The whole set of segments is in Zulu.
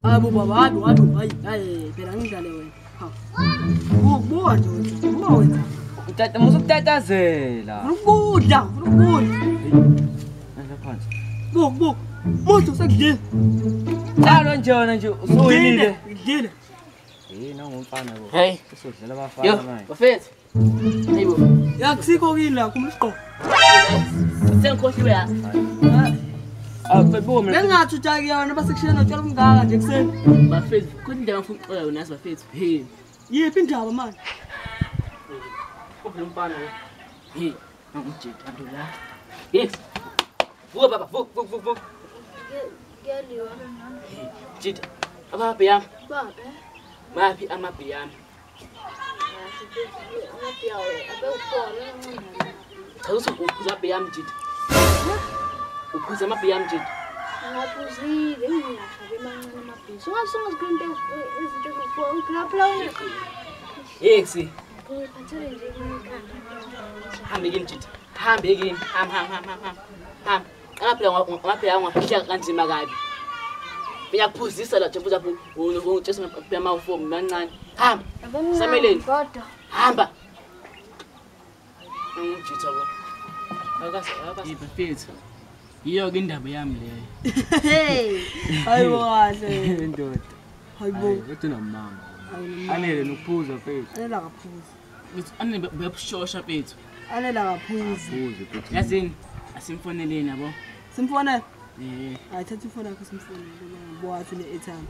Abo baba hayi phela ngidlale wena. Ha. Buka nje wena. Buka wena. Utata musukutatazela. Ukudla. Nje phansi. Buka. Motho sekudlela. Njalo njona nje usoyile. Ngidlela. Nangumfana bo. Hey, Usodlela abafana naye. bafethu. Hayibo. Yakusikho kini la kumsiqo. Sengikhohliwe ya. Bebo mina. Bengathi utakiyona basekushiyana utshela umngaka nje kuseni. Bafethu, kodwa indaba ngifuna ukuxoxa yona nasi bafethu. Hey. Yiphi indaba manje? Kuphela umfana lo. Hey, ngumjeti kanti la. Yes. Vuka baba, vuka. Ngiyaliwa. Jita. Abaphi yami? Baba. Maphi amabhi yami? Ngiyaphiwa abekukhona ncane. Cha uphuza amabhi yami jita. Uphuza amabhi yami jita. Ngaphuzile ngiyashabe emancane amabhisi. Ungasungazikhinte izinto zokuphila. Ngiyaphiwa wena. Yesi. Ngiphathele nje ikhanda. Hambe kini jita. Hambe kini. Hamba. Phela ngapha yawo ngaphihla kanzima kabi. Ngiyakuphuzisa la nje lapho ungitshesa phela mawufomu mancane. Hamba. Sameleni. Kodwa. Hamba. Ngijitha bo. Akase. Bafethu. Yiyo ke indaba yami leyo. Hey. Hayibo kahle. Ndoda. Hayibo. Uthi nomama. Anele nokuphuza mfethu. Anela kaphuza. Ngithi ane bayabushosha bethu. Anela kaphuza. Phuze futhi. Yazini asimfoneleni yabo. Simfonela. Ayithatha ifoni yakho simfonela. Bowathi ne airtime.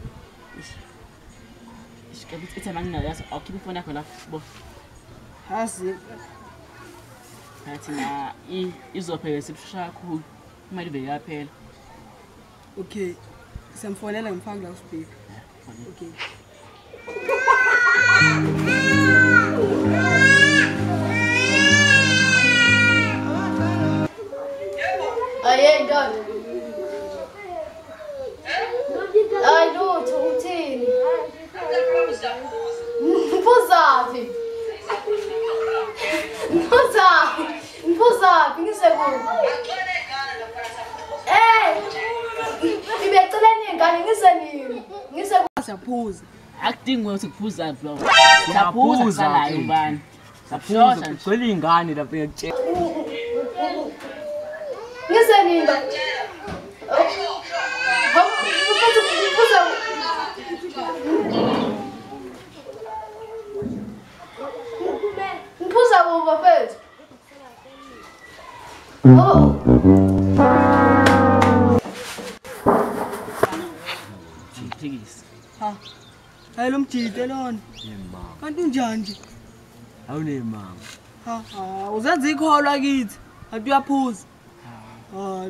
Isikhathi ethaba nginayazi awukhipha ifoni yakho la bo. Hasi. Athi na izophela sibushasha kakhulu. Imali beyaphela. Okay. Simfonela ngimfaka la ku speaker. Okay. Aye God. Ay lutho uthini? Mpuzapi. Mpuzapi ngisekuphi? Ngibecela ingane ngisenini. Siyaphuza. Akudingi ukuthi kuphuza bro. Siyaphuza salayo ubani. Saphuza kugcwele ingane lapha yakutshela. Ngisenini. Mpuza kuba mfethu. Thikisi. Ha. Hayi lo mjite lona. Yemama. Kanti unjani nje? Awunemama. Ha, uzenza ikholwa kithi. Kanti uyaphuza. Ha,